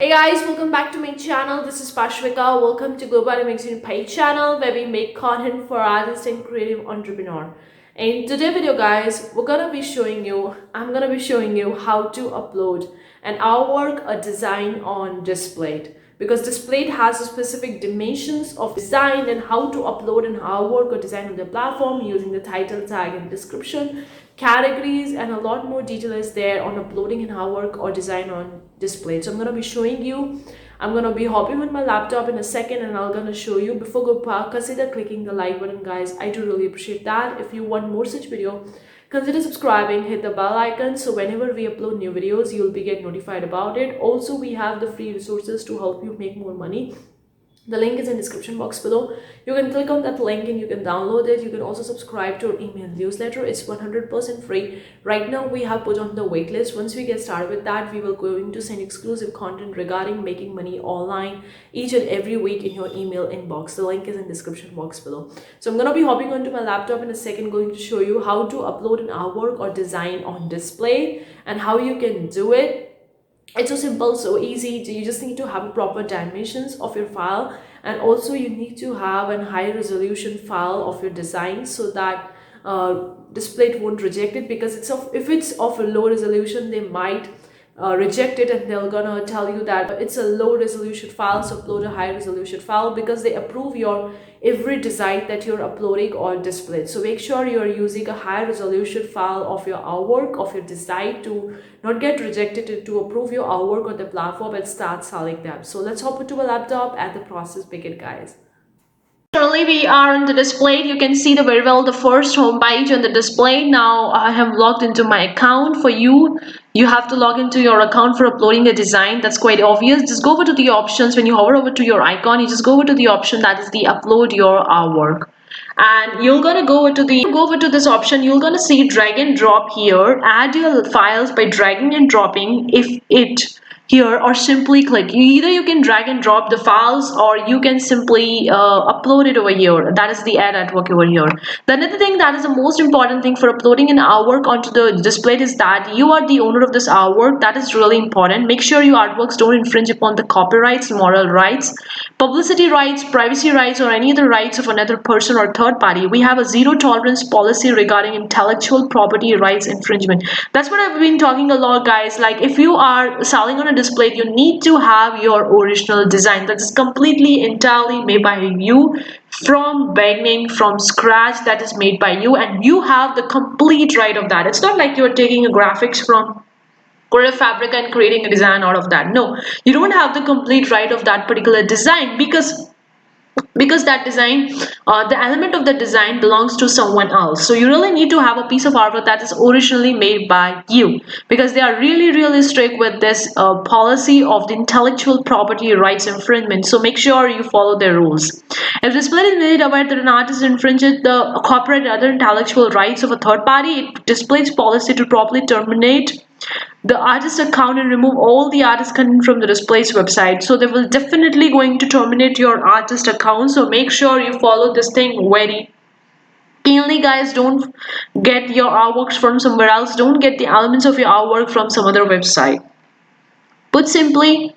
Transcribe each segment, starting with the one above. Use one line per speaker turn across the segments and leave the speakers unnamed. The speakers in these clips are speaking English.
Hey guys, welcome back to my channel. This is Pashvika. Welcome to GLOBO Animation Page channel where we make content for artists and creative entrepreneur. In today's video guys, I'm gonna be showing you how to upload an artwork, a design on Displate. Because Displate has a specific dimensions of design and how to upload an artwork or design on the platform using the title, tag and description, categories, and a lot more detail is there on uploading an artwork or design on Displate. So I'm gonna be showing you. I'm gonna be hopping on my laptop in a second and I'm gonna show you. Before consider clicking the like button guys. I do really appreciate that. If you want more such video, consider subscribing, hit the bell icon so whenever we upload new videos you'll be get notified about it. Also we have the free resources to help you make more money. The link is in the description box below. You can click on that link and you can download it. You can also subscribe to our email newsletter. It's 100% free. Right now we have put on the waitlist. Once we get started with that, we will going to send exclusive content regarding making money online each and every week in your email inbox. The link is in the description box below. So I'm gonna be hopping onto my laptop in a second, going to show you how to upload an artwork or design on Displate and how you can do it. It's so simple, so easy. You just need to have proper dimensions of your file, and also you need to have a high resolution file of your design so that Displate won't reject it, because if it's of a low resolution they might reject it and they're gonna tell you that it's a low resolution file, so upload a high resolution file, because they approve your every design that you're uploading on Display. So make sure you're using a high resolution file of your artwork, of your design, to not get rejected and to approve your artwork on the platform and start selling them. So let's hop into a laptop and the process begin guys. Currently we are on the Displate. You can see very well the first home page on the Displate. Now I have logged into my account. For you have to log into your account for uploading a design. That's quite obvious. Just go over to the options. When you hover over to your icon, you just go over to the option that is the upload your artwork, and you're gonna go over to this option. You're gonna see drag and drop here. Add your files by dragging and dropping here, or simply click. Either you can drag and drop the files or you can simply upload it over here. That is the add artwork over here. The another thing that is the most important thing for uploading an artwork onto the Displate is that you are the owner of this artwork. That is really important. Make sure your artworks don't infringe upon the copyrights, moral rights, publicity rights, privacy rights, or any other rights of another person or third party. We have a zero tolerance policy regarding intellectual property rights infringement. That's what I've been talking a lot guys. Like if you are selling on a Displate, you need to have your original design that is completely entirely made by you, from beginning, from scratch, that is made by you, and you have the complete right of that. It's not like you're taking a graphics from Korea Fabric and creating a design out of that. No, you don't have the complete right of that particular design, because that design, the element of the design belongs to someone else. So you really need to have a piece of artwork that is originally made by you, because they are really strict with this policy of the intellectual property rights infringement. So make sure you follow their rules. If Displate is made aware that an artist infringes the copyright and other intellectual rights of a third party, it displays policy to properly terminate the artist account and remove all the artist content from the Displate's website. So they will definitely going to terminate your artist account. So make sure you follow this thing very keenly guys. Don't get your artworks from somewhere else. Don't get the elements of your artwork from some other website. Put simply,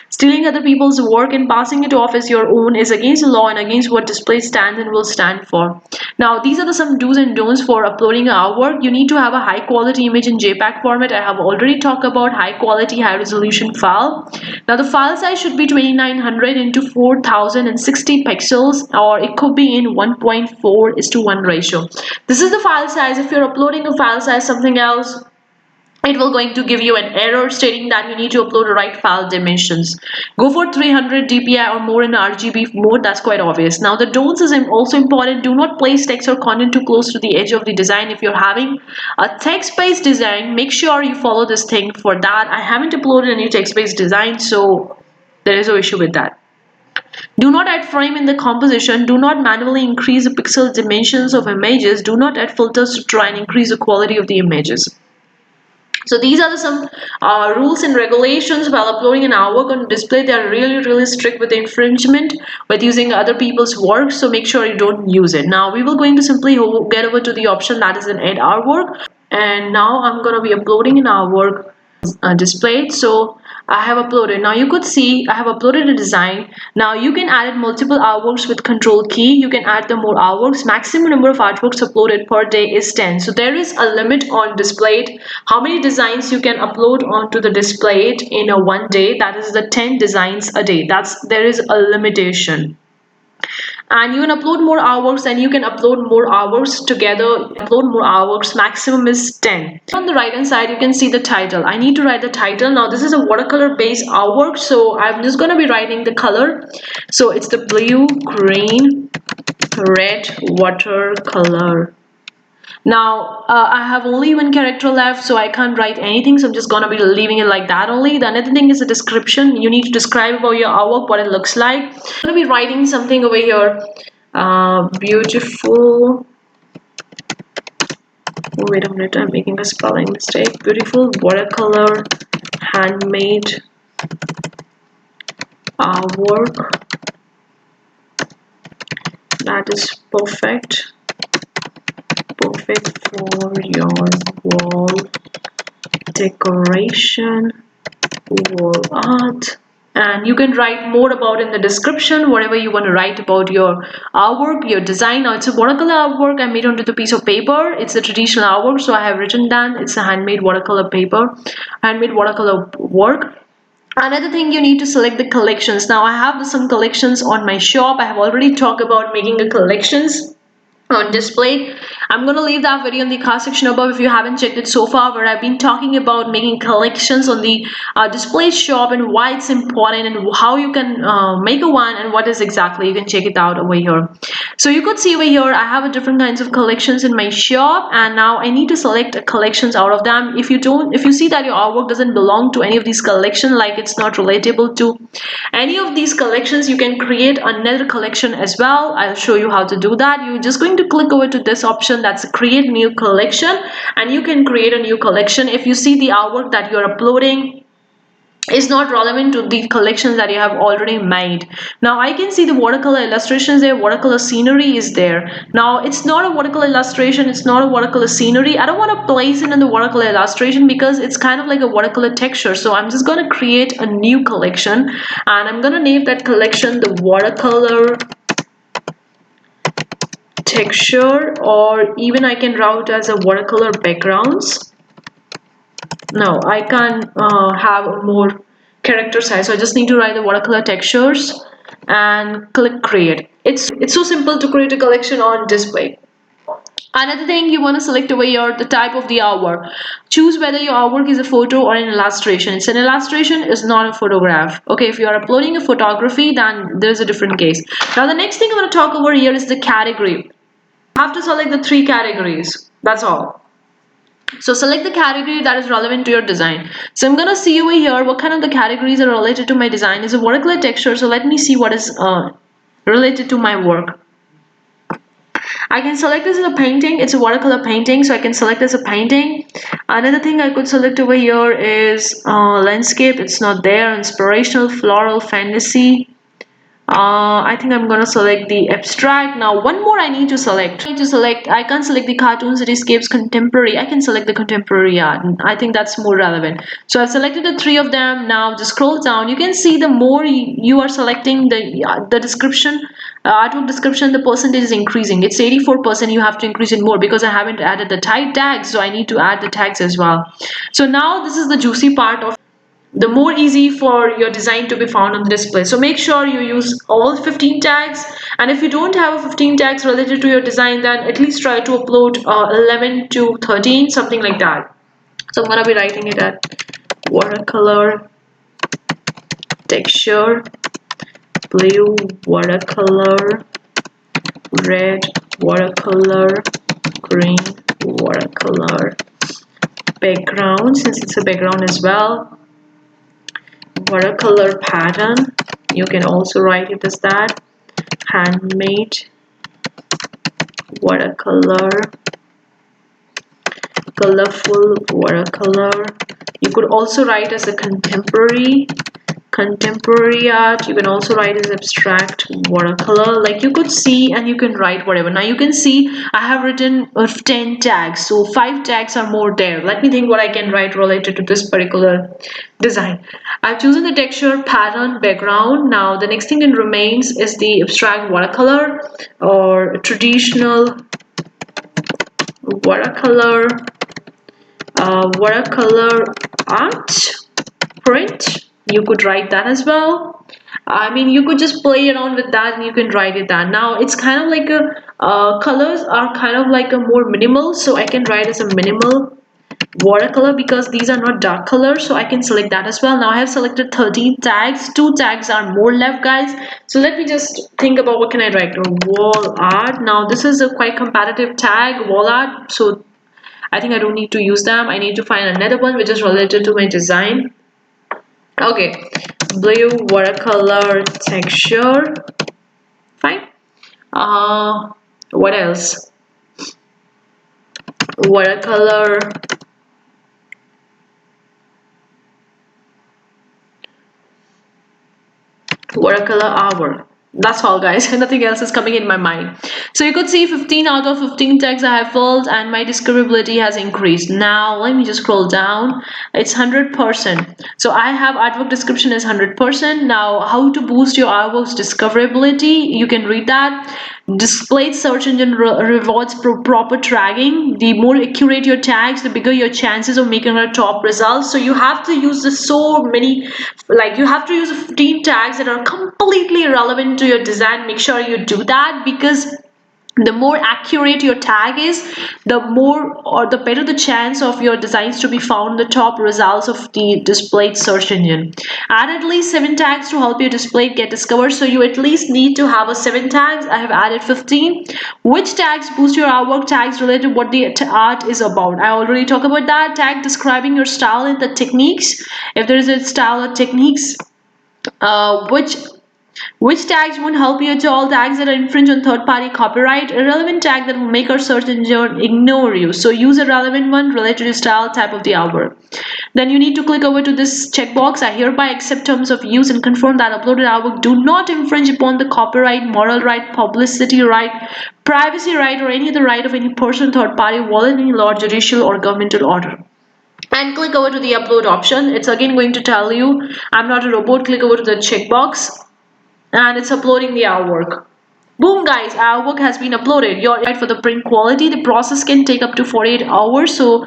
stealing other people's work and passing it off as your own is against the law and against what Displate stands and will stand for. Now, these are some do's and don'ts for uploading artwork. You need to have a high quality image in JPEG format. I have already talked about high quality, high resolution file. Now, the file size should be 2900 into 4060 pixels, or it could be in 1.4:1 ratio. This is the file size. If you're uploading a file size something else, it will going to give you an error stating that you need to upload the right file dimensions. Go for 300 dpi or more in RGB mode. That's quite obvious. Now the don'ts is also important. Do not place text or content too close to the edge of the design. If you're having a text-based design, make sure you follow this thing. For that, I haven't uploaded any text-based design, so there is no issue with that. Do not add frame in the composition. Do not manually increase the pixel dimensions of images. Do not add filters to try and increase the quality of the images. So these are some rules and regulations while uploading an artwork on Displate. They are really strict with the infringement with using other people's work. So make sure you don't use it. Now we will going to simply get over to the option that is an add artwork. And now I'm going to be uploading an artwork Displate. So I have uploaded. Now you could see I have uploaded a design. Now you can add multiple artworks with control key. You can add the more artworks. Maximum number of artworks uploaded per day is 10. So there is a limit on Displate. How many designs you can upload onto the Displate in a one day? That is the 10 designs a day. There is a limitation. And you can upload more hours, and you can upload more hours together. Upload more hours, maximum is 10. On the right hand side you can see the title. I need to write the title. Now this is a watercolor based artwork, so I'm just going to be writing the color. So it's the blue, green, red watercolor. Now I have only one character left, so I can't write anything, so I'm just gonna be leaving it like that only. The another thing is a description. You need to describe about your artwork, what it looks like. I'm gonna be writing something over here. Beautiful, oh, wait a minute, I'm making a spelling mistake. Beautiful watercolor handmade artwork that is perfect for your wall decoration, wall art. And you can write more about in the description whatever you want to write about your artwork, your design. Now it's a watercolor artwork I made onto the piece of paper. It's a traditional artwork, so I have written down it's a handmade watercolor paper, handmade watercolor work. Another thing, you need to select the collections. Now I have some collections on my shop. I have already talked about making the collections on Displate. I'm going to leave that video in the card section above if you haven't checked it so far, where I've been talking about making collections on the Displate shop and why it's important and how you can make a one and what is exactly. You can check it out over here. So you could see over here I have a different kinds of collections in my shop, and now I need to select collections out of them. If you see that your artwork doesn't belong to any of these collections, like it's not relatable to any of these collections, you can create another collection as well. I'll show you how to do that. You're just going to click over to this option, that's create new collection, and you can create a new collection. If you see the artwork that you're uploading is not relevant to the collections that you have already made. Now I can see the watercolor illustrations there, watercolor scenery is there. Now it's not a watercolor illustration, it's not a watercolor scenery. I don't want to place it in the watercolor illustration because it's kind of like a watercolor texture. So I'm just going to create a new collection, and I'm going to name that collection the watercolor texture, or even I can route as a watercolor backgrounds. No, I can have a more character size, so I just need to write the watercolor textures and click create. It's so simple to create a collection on Displate. Another thing, you want to select over here the type of the artwork. Choose whether your artwork is a photo or an illustration. It's an illustration, is not a photograph. Okay, if you are uploading a photography, then there's a different case. Now the next thing I want to talk over here is the category. You have to select the 3 categories. That's all. So select the category that is relevant to your design. So I'm gonna see over here what kind of the categories are related to my design. Is a watercolor texture, so let me see what is related to my work. I can select this as a painting. It's a watercolor painting, so I can select as a painting. Another thing I could select over here is landscape. It's not there. Inspirational, floral, fantasy. I think I'm gonna select the abstract. Now one more I need to select. I can't select the cartoon, cityscapes, contemporary. I can select the contemporary art. I think that's more relevant. So I've selected the 3 of them. Now just scroll down. You can see the more you are selecting the description, artwork description, the percentage is increasing. It's 84%. You have to increase it more because I haven't added the tags, so I need to add the tags as well. So now this is the juicy part of the more easy for your design to be found on the display. So make sure you use all 15 tags, and if you don't have 15 tags related to your design, then at least try to upload 11 to 13, something like that. So I'm gonna be writing it at watercolor texture, blue watercolor, red watercolor, green watercolor, background, since it's a background as well, watercolor pattern, you can also write it as that, handmade watercolor, colorful watercolor. You could also write as a contemporary contemporary art. You can also write as abstract watercolor. Like you could see and you can write whatever. Now you can see I have written 10 tags, so 5 tags are more there. Let me think what I can write related to this particular design. I've chosen the texture, pattern, background. Now the next thing that remains is the abstract watercolor or traditional watercolor watercolor art print. You could write that as well. I mean, you could just play around with that and you can write it down. Now it's kind of like a colors are kind of like a more minimal, so I can write as a minimal watercolor because these are not dark colors, so I can select that as well. Now I have selected 13 tags. 2 tags are more left, guys, so let me just think about what can I write. Wall art. Now this is a quite competitive tag, wall art, so I think I don't need to use them. I need to find another one which is related to my design. Okay, blue watercolor texture. Fine. What else? Watercolor hour. That's all, guys. Nothing else is coming in my mind. So you could see 15 out of 15 tags I have filled and my discoverability has increased. Now let me just scroll down. It's 100%. So I have artwork description is 100%. Now how to boost your artwork's discoverability, you can read that. Displayed search engine rewards proper tagging. The more accurate your tags, the bigger your chances of making a top result. So you have to use so many, like you have to use 15 tags that are completely relevant to your design. Make sure you do that because the more accurate your tag is, the more or the better the chance of your designs to be found the top results of the displayed search engine. Add at least 7 tags to help your display get discovered, so you at least need to have a 7 tags. I have added 15. Which tags boost your artwork? Tags related to what the art is about. I already talked about that. Tag describing your style and the techniques, if there is a style or techniques. Which tags won't help you at all? Tags that infringe on third-party copyright. A relevant tag that will make our search engine ignore you. So use a relevant one related to style, type of the artwork. Then you need to click over to this checkbox. I hereby accept terms of use and confirm that uploaded artwork do not infringe upon the copyright, moral right, publicity right, privacy right, or any other right of any person, third party, violating law, judicial, or governmental order. And click over to the upload option. It's again going to tell you I'm not a robot. Click over to the checkbox and it's uploading the artwork. Boom, guys, our work has been uploaded. You're right for the print quality. The process can take up to 48 hours. So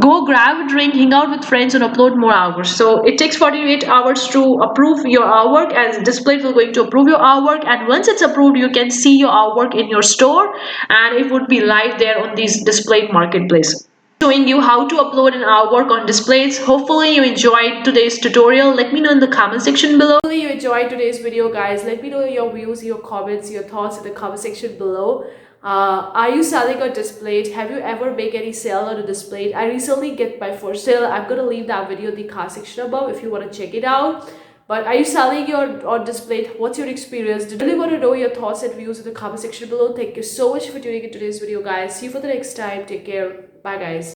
go grab a drink, hang out with friends, and upload more hours. So it takes 48 hours to approve your artwork, and Displate will going to approve your artwork. And once it's approved, you can see your artwork in your store, and it would be live there on this Displate marketplace, showing you how to upload an artwork on displays. Hopefully you enjoyed today's tutorial. Let me know in the comment section below. Hopefully you enjoyed today's video, guys. Let me know your views, your comments, your thoughts in the comment section below. Are you selling or displayed? Have you ever made any sale on a display? I recently get my first sale. I'm gonna leave that video in the comment section above if you want to check it out. But are you selling or displayed? What's your experience? I really want to know your thoughts and views in the comment section below. Thank you so much for tuning in today's video, guys. See you for the next time. Take care. Bye, guys.